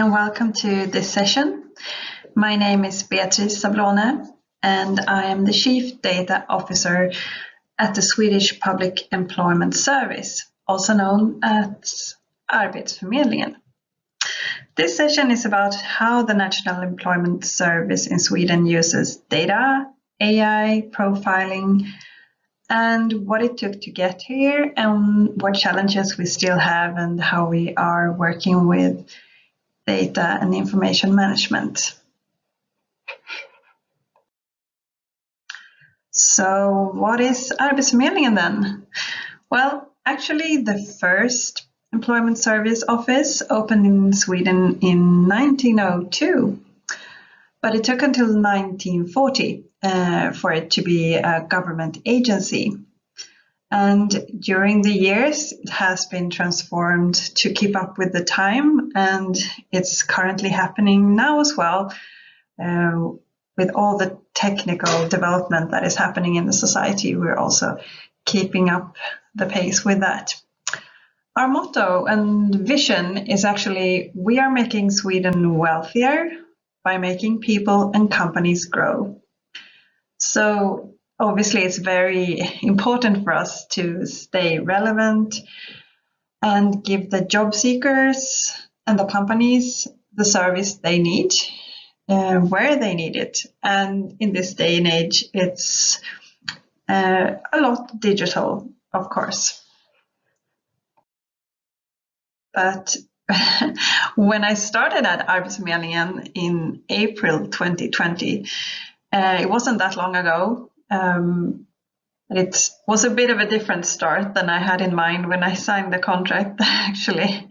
and welcome to this session. My name is Beatrice Sablone, and I am the Chief Data Officer at the Swedish Public Employment Service, also known as Arbetsförmedlingen. This session is about how the National Employment Service in Sweden uses data, AI, profiling, and what it took to get here, and what challenges we still have, and how we are working with data and information management. So what is Arbetsförmedlingen then? Well, actually the first employment service office opened in Sweden in 1902, but it took until 1940 for it to be a government agency. And during the years, it has been transformed to keep up with the time, and it's currently happening now as well, with all the technical development that is happening in the society. We're also keeping up the pace with that. Our motto and vision is actually, we are making Sweden wealthier by making people and companies grow. So obviously, it's very important for us to stay relevant and give the job seekers and the companies the service they need, where they need it. And in this day and age, it's a lot digital, of course. But when I started at Arbetsförmedlingen in April 2020, it wasn't that long ago. It was a bit of a different start than I had in mind when I signed the contract, actually.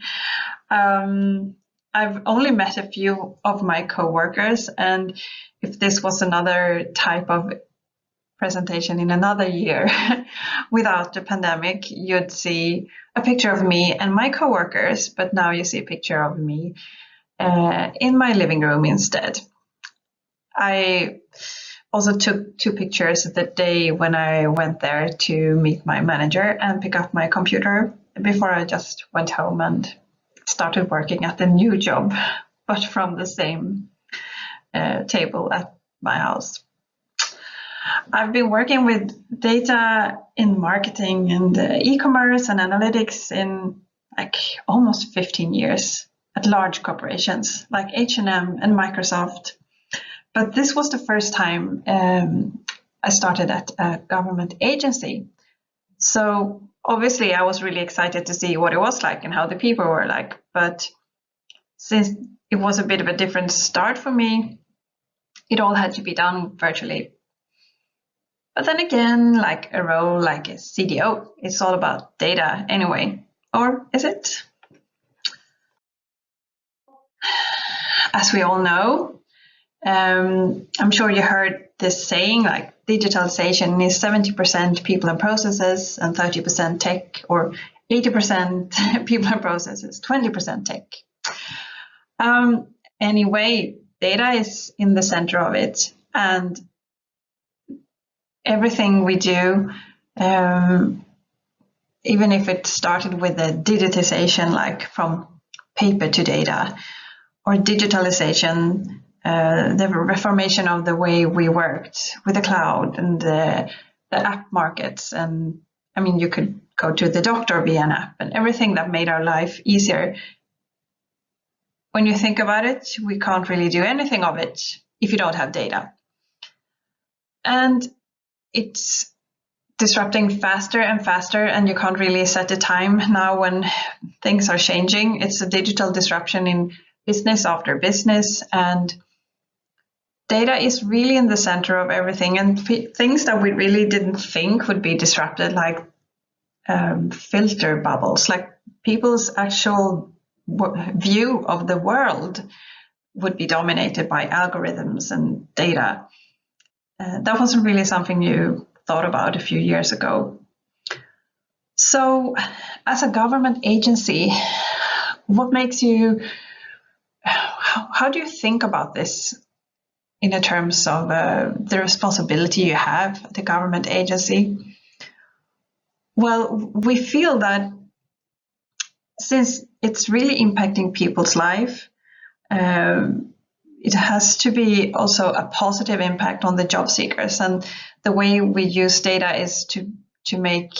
I've only met a few of my co-workers, and if this was another type of presentation in another year without the pandemic, you'd see a picture of me and my co-workers, but now you see a picture of me in my living room instead. I also took 2 pictures the day when I went there to meet my manager and pick up my computer before I just went home and started working at the new job, but from the same table at my house. I've been working with data in marketing and e-commerce and analytics in like almost 15 years at large corporations like H&M and Microsoft. But this was the first time I started at a government agency. So obviously I was really excited to see what it was like and how the people were like. But since it was a bit of a different start for me, it all had to be done virtually. But then again, like a role like a CDO, it's all about data anyway. Or is it? As we all know, I'm sure you heard this saying, like digitalization is 70% people and processes and 30% tech, or 80% people and processes, 20% tech. Anyway, data is in the center of it, and everything we do, even if it started with a digitization, like from paper to data, or digitalization, the reformation of the way we worked with the cloud and the app markets. And I mean, you could go to the doctor via an app, and everything that made our life easier. When you think about it, we can't really do anything of it if you don't have data. And it's disrupting faster and faster, and you can't really set a time now when things are changing. It's a digital disruption in business after business, and data is really in the center of everything. And things that we really didn't think would be disrupted, like filter bubbles, like people's actual view of the world would be dominated by algorithms and data. That wasn't really something you thought about a few years ago. So as a government agency, what makes you, how do you think about this in terms of the responsibility you have at the government agency? Well, we feel that since it's really impacting people's life, it has to be also a positive impact on the job seekers. And the way we use data is to make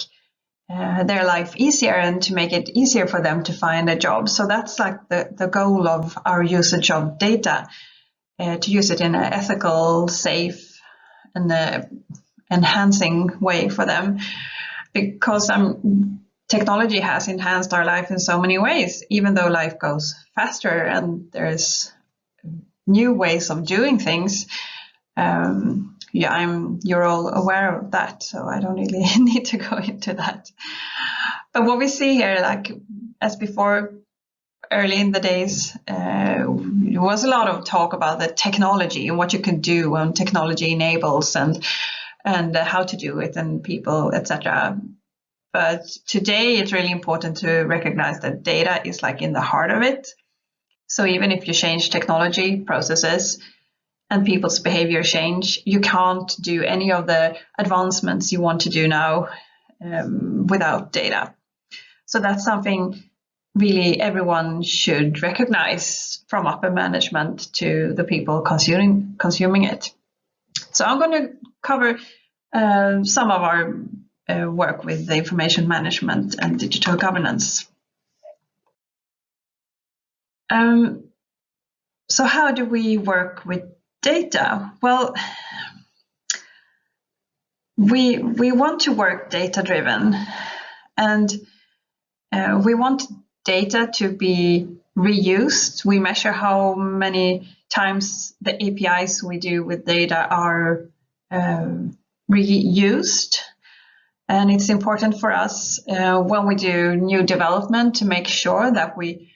their life easier and to make it easier for them to find a job. So that's like the goal of our usage of data, to use it in an ethical, safe, and enhancing way for them. Because technology has enhanced our life in so many ways, even though life goes faster and there's new ways of doing things. You're all aware of that, so I don't really need to go into that. But what we see here, like as before, early in the days, there was a lot of talk about the technology and what you can do when technology enables and how to do it and people, etc. But today it's really important to recognize that data is like in the heart of it. So even if you change technology, processes, and people's behavior change, you can't do any of the advancements you want to do now without data. So that's something really everyone should recognize, from upper management to the people consuming it. So I'm going to cover some of our work with the information management and digital governance. So how do we work with data? Well, we want to work data-driven, and we want data to be reused. We measure how many times the APIs we do with data are reused. And it's important for us when we do new development to make sure that we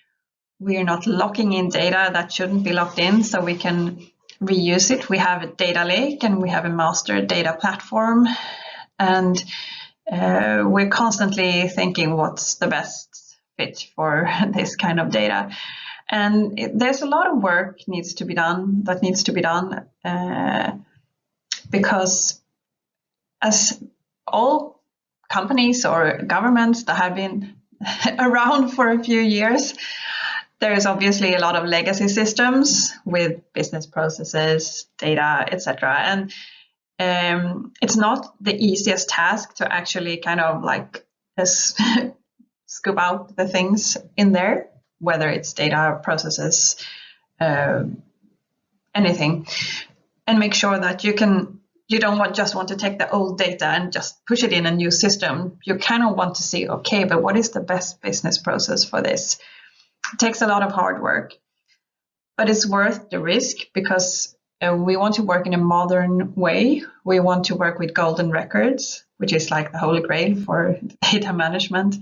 are not locking in data that shouldn't be locked in, so we can reuse it. We have a data lake and we have a master data platform, and we're constantly thinking what's the best fit for this kind of data. And there's a lot of work that needs to be done because as all companies or governments that have been around for a few years, there's obviously a lot of legacy systems with business processes, data, etc. And it's not the easiest task to actually kind of like scoop out the things in there, whether it's data, processes, anything, and make sure that you don't just want to take the old data and just push it in a new system. You kind of want to see, okay, but what is the best business process for this? It takes a lot of hard work, but it's worth the risk because we want to work in a modern way. We want to work with golden records, which is like the holy grail for data management,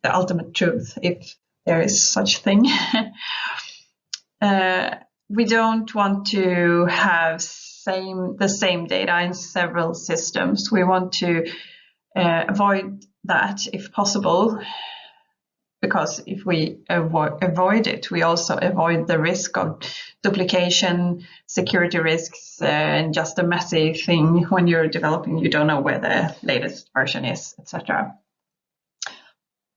the ultimate truth, if there is such thing. We don't want to have the same data in several systems. We want to avoid that if possible, because if we avoid it, we also avoid the risk of duplication, security risks, and just a messy thing when you're developing. You don't know where the latest version is, etc.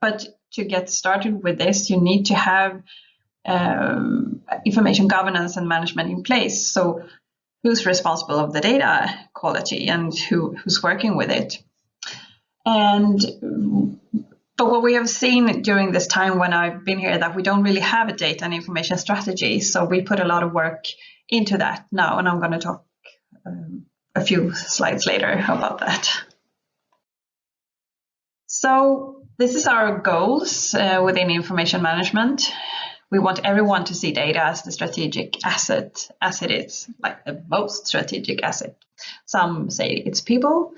But to get started with this, you need to have information governance and management in place. So who's responsible of the data quality and who's working with it? But what we have seen during this time when I've been here, that we don't really have a data and information strategy. So we put a lot of work into that now, and I'm going to talk a few slides later about that. So this is our goals within information management. We want everyone to see data as the strategic asset, as it is, like the most strategic asset. Some say it's people.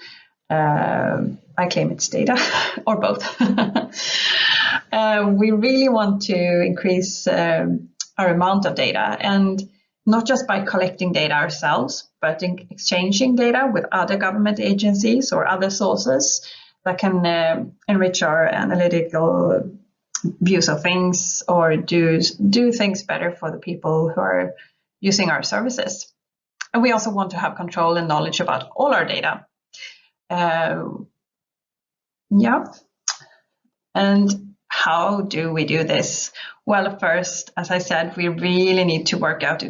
I claim it's data, or both. We really want to increase our amount of data, and not just by collecting data ourselves, but in exchanging data with other government agencies or other sources that can enrich our analytical views of things or do things better for the people who are using our services. And we also want to have control and knowledge about all our data. And how do we do this? Well, first, as I said, we really need to work out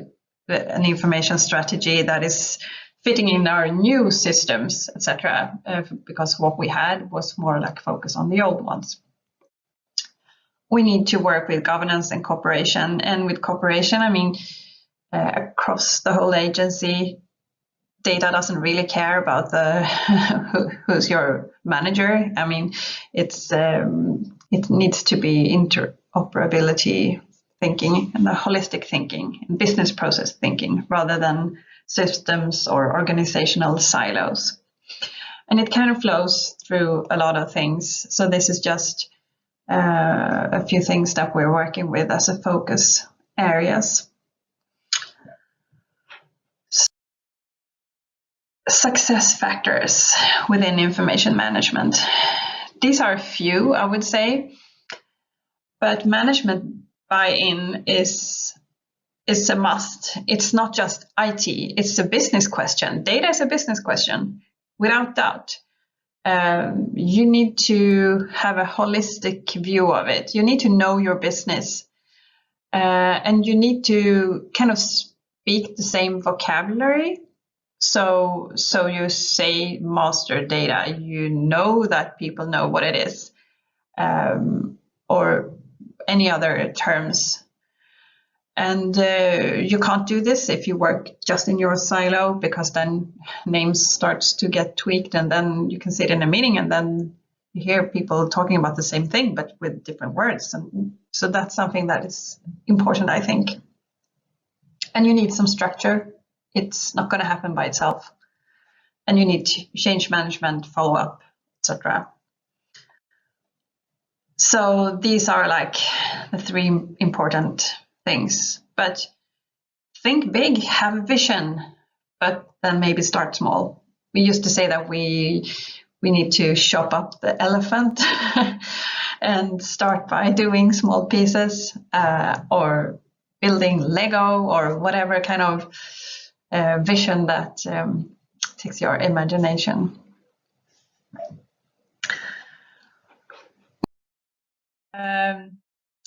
an information strategy that is fitting in our new systems, etc., because what we had was more like focus on the old ones. We need to work with governance and cooperation. And with cooperation, I mean, across the whole agency, data doesn't really care about who's your manager. I mean, it needs to be interoperability thinking and the holistic thinking and business process thinking rather than systems or organizational silos. And it kind of flows through a lot of things. So this is just a few things that we're working with as a focus areas. Success factors within information management. These are a few, I would say, but management buy-in is a must. It's not just IT, it's a business question. Data is a business question, without doubt. You need to have a holistic view of it. You need to know your business, and you need to kind of speak the same vocabulary. So you say master data, you know that people know what it is, or any other terms. And you can't do this if you work just in your silo, because then names starts to get tweaked, and then you can sit in a meeting and then you hear people talking about the same thing but with different words. And so that's something that is important, I think. And you need some structure. It's not going to happen by itself. And you need change management, follow up, etc. So these are like the three important things. But think big, have a vision, but then maybe start small. We used to say that we need to chop up the elephant and start by doing small pieces, or building Lego, or whatever kind of vision that takes your imagination.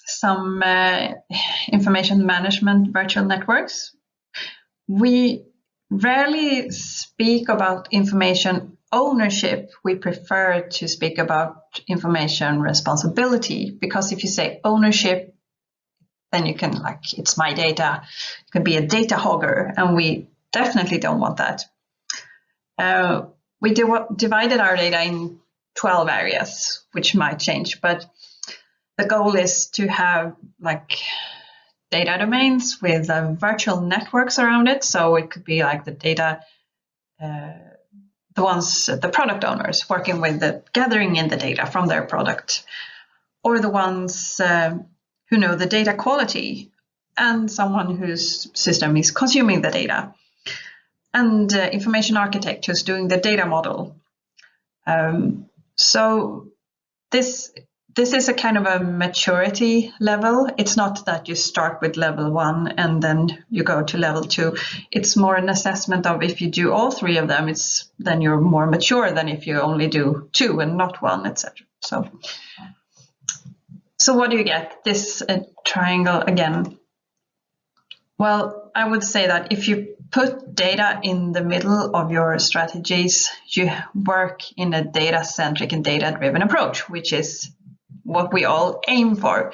Some information management virtual networks. We rarely speak about information ownership. We prefer to speak about information responsibility, because if you say ownership, then you can, like, it's my data. You can be a data hogger, and we definitely don't want that. We divided our data in 12 areas, which might change, but the goal is to have like data domains with virtual networks around it. So it could be like the data, the product owners working with the gathering in the data from their product, or the ones who know the data quality, and someone whose system is consuming the data, and information architect who's doing the data model. So this is a kind of a maturity level. It's not that you start with level 1 and then you go to level 2. It's more an assessment of, if you do all 3 of them, then you're more mature than if you only do 2 and not 1, etc. So what do you get? This triangle again. Well, I would say that if you put data in the middle of your strategies, you work in a data-centric and data-driven approach, which is what we all aim for.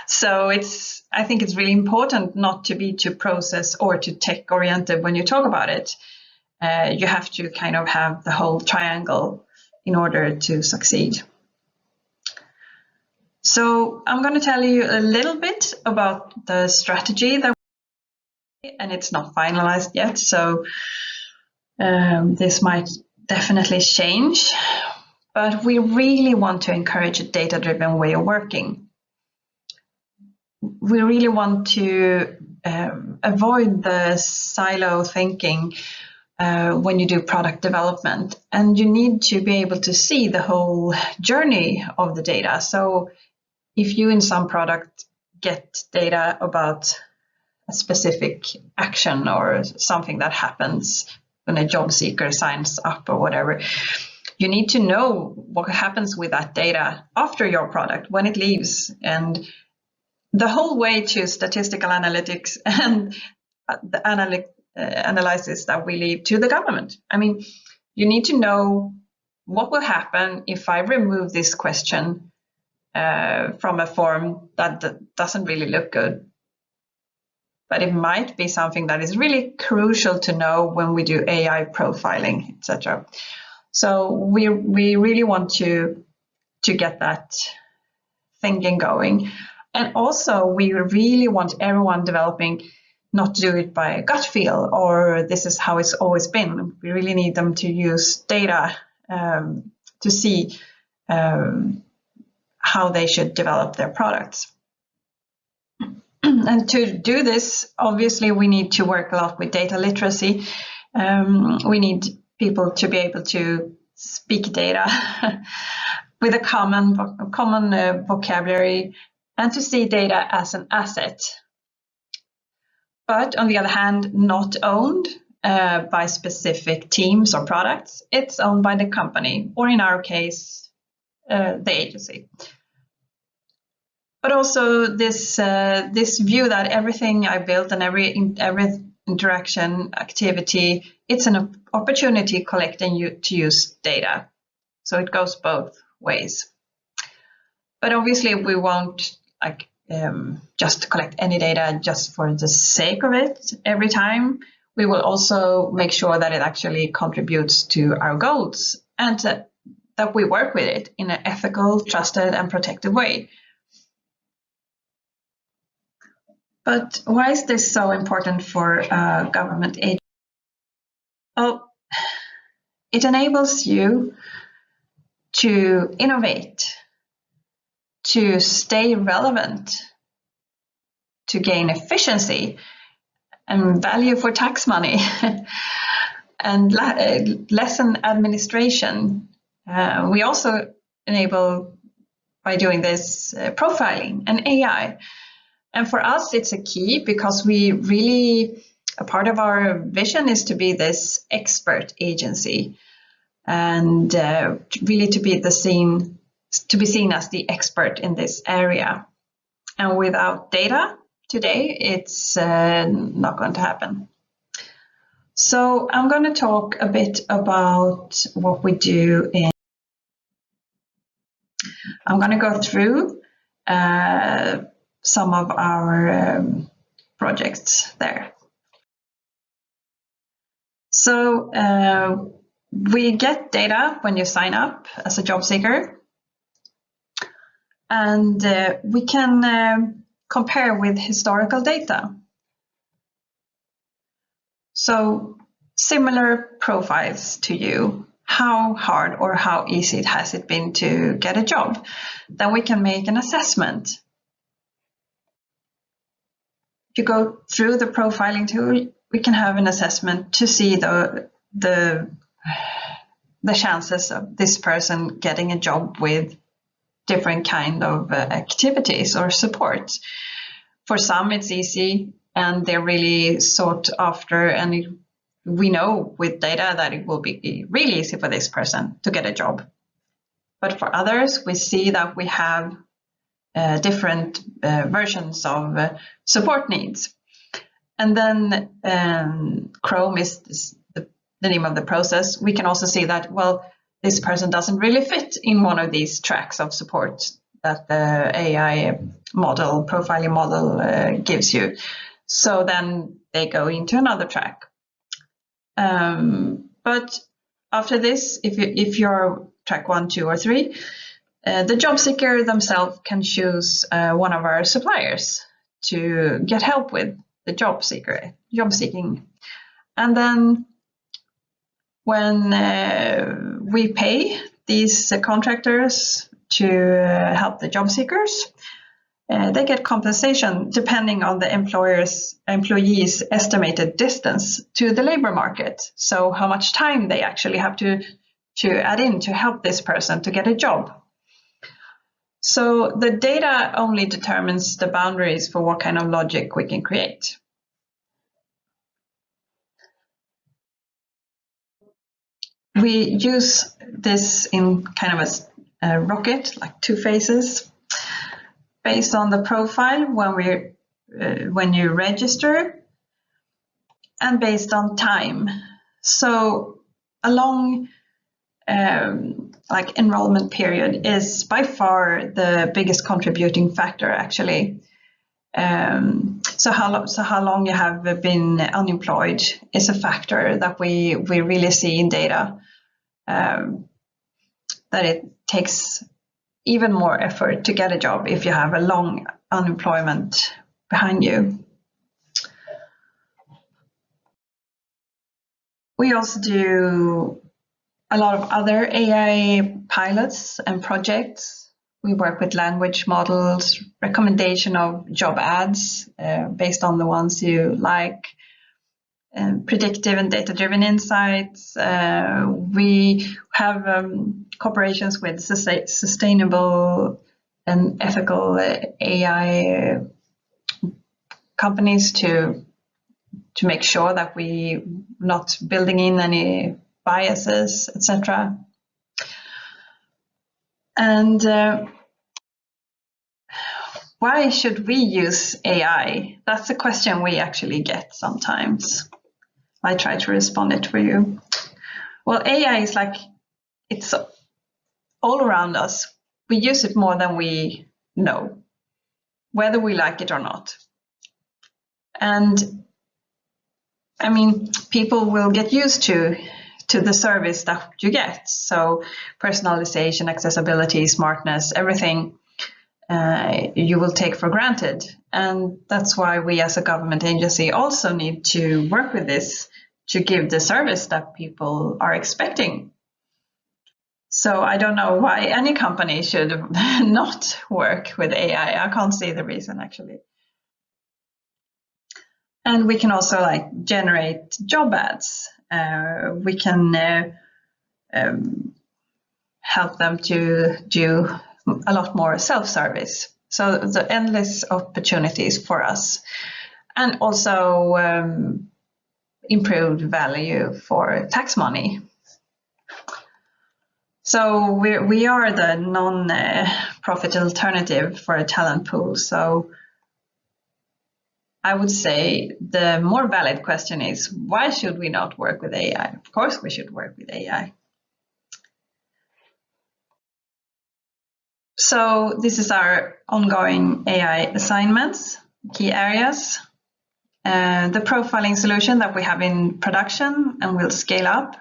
So I think it's really important not to be too process or too tech oriented when you talk about it. You have to kind of have the whole triangle in order to succeed. So I'm going to tell you a little bit about the strategy that and it's not finalized yet, so this might definitely change, but we really want to encourage a data-driven way of working. We really want to avoid the silo thinking when you do product development, and you need to be able to see the whole journey of the data. So if you in some product get data about a specific action or something that happens when a job seeker signs up or whatever, you need to know what happens with that data after your product, when it leaves, and the whole way to statistical analytics and the analysis that we leave to the government. I mean, you need to know what will happen if I remove this question from a form that doesn't really look good. But it might be something that is really crucial to know when we do AI profiling, etc. So we really want to get that thinking going. And also, we really want everyone developing not to do it by gut feel or this is how it's always been. We really need them to use data to see how they should develop their products. And to do this, obviously, we need to work a lot with data literacy. We need people to be able to speak data with a common vocabulary and to see data as an asset. But on the other hand, not owned by specific teams or products. It's owned by the company, or in our case, the agency. But also this view that everything I built and every interaction activity, it's an opportunity collecting to use data. So it goes both ways. But obviously we won't just collect any data just for the sake of it every time. We will also make sure that it actually contributes to our goals and that we work with it in an ethical, trusted, and protected way. But why is this so important for government agencies? Well, it enables you to innovate, to stay relevant, to gain efficiency and value for tax money, and lessen administration. We also enable, by doing this, profiling and AI. And for us, it's a key because we really, a part of our vision is to be this expert agency and really to be seen as the expert in this area. And without data today, it's not going to happen. So I'm going to talk a bit about what we do I'm going to go through some of our projects there. So we get data when you sign up as a job seeker, and we can compare with historical data. So similar profiles to you, how hard or how easy has it been to get a job? Then we can make an assessment. If you go through the profiling tool, we can have an assessment to see the chances of this person getting a job with different kind of activities or support. For some, it's easy and they're really sought after, and we know with data that it will be really easy for this person to get a job. But for others, we see that we have different versions of support needs. And then Chrome is the name of the process. We can also see that, well, this person doesn't really fit in one of these tracks of support that the AI model, profiling model gives you. So then they go into another track. But after this, if you're track 1, 2, or 3, the job seeker themselves can choose one of our suppliers to get help with the job seeking. And then when we pay these contractors to help the job seekers, they get compensation depending on the employee's estimated distance to the labor market. So how much time they actually have to add in to help this person to get a job. So the data only determines the boundaries for what kind of logic we can create. We use this in kind of a rocket, like 2 phases, based on the profile when you register, and based on time. So a long like enrollment period is by far the biggest contributing factor, actually. So how long you have been unemployed is a factor that we really see in data, that it takes even more effort to get a job if you have a long unemployment behind you. We also do a lot of other AI pilots and projects. We work with language models, recommendation of job ads based on the ones you like, predictive and data-driven insights. We have cooperations with sustainable and ethical AI companies to make sure that we're not building in any biases, etc. And why should we use AI? That's a question we actually get sometimes. I try to respond it for you. Well, AI is like, it's all around us. We use it more than we know, whether we like it or not. And I mean, people will get used to the service that you get. So personalization, accessibility, smartness, everything you will take for granted. And that's why we as a government agency also need to work with this to give the service that people are expecting. So I don't know why any company should not work with AI. I can't see the reason, actually. And we can also like generate job ads. We can help them to do a lot more self-service. So the endless opportunities for us, and also improved value for tax money. So we are the non-profit alternative for a talent pool. So I would say the more valid question is, why should we not work with AI? Of course we should work with AI. So this is our ongoing AI assignments, key areas. The profiling solution that we have in production and will scale up.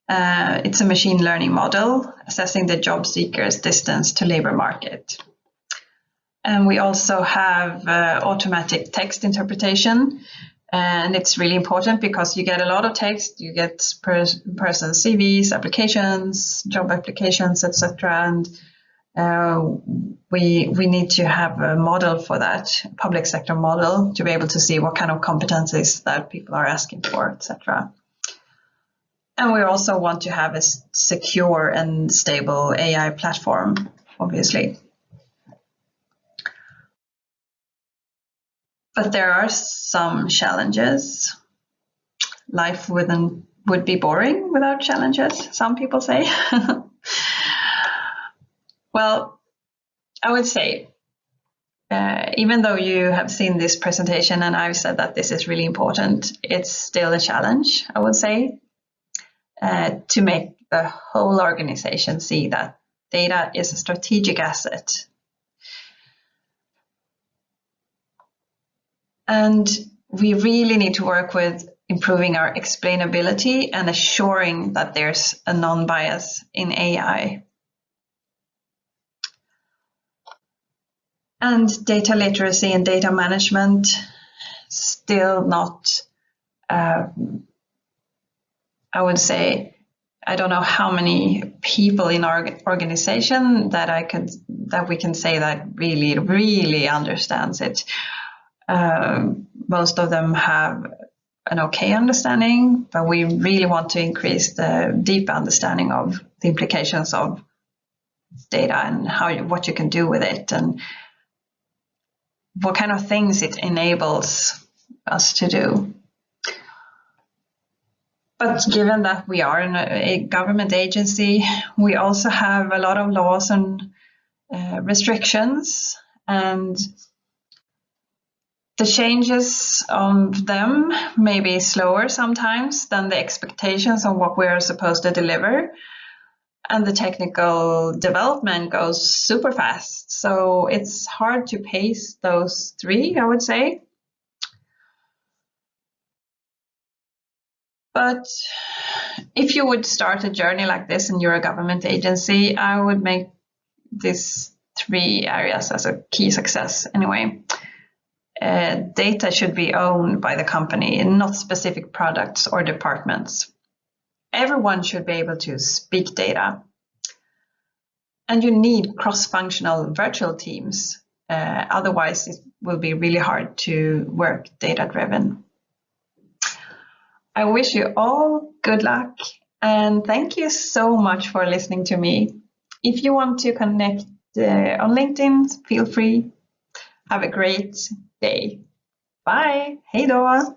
It's a machine learning model assessing the job seeker's distance to labor market. And we also have automatic text interpretation. And it's really important because you get a lot of text, you get person CVs, applications, job applications, etc. And we need to have a model for that, public sector model, to be able to see what kind of competencies that people are asking for, etc. And we also want to have a secure and stable AI platform, obviously. But there are some challenges. Life would be boring without challenges, some people say. Well, I would say, even though you have seen this presentation and I've said that this is really important, it's still a challenge, I would say, to make the whole organization see that data is a strategic asset. And we really need to work with improving our explainability and assuring that there's a non-bias in AI. And data literacy and data management, still not, I would say, I don't know how many people in our organization that we can say that really understands it. Most of them have an okay understanding, but we really want to increase the deep understanding of the implications of data and what you can do with it and what kind of things it enables us to do. But given that we are in a government agency, we also have a lot of laws and restrictions, and the changes of them may be slower sometimes than the expectations of what we are supposed to deliver. And the technical development goes super fast. So it's hard to pace those three, I would say. But if you would start a journey like this and you're a government agency, I would make these three areas as a key success anyway. Data should be owned by the company and not specific products or departments. Everyone should be able to speak data. And you need cross-functional virtual teams. Otherwise, it will be really hard to work data-driven. I wish you all good luck, and thank you so much for listening to me. If you want to connect on LinkedIn, feel free. Have a great day. Bye. Hej då.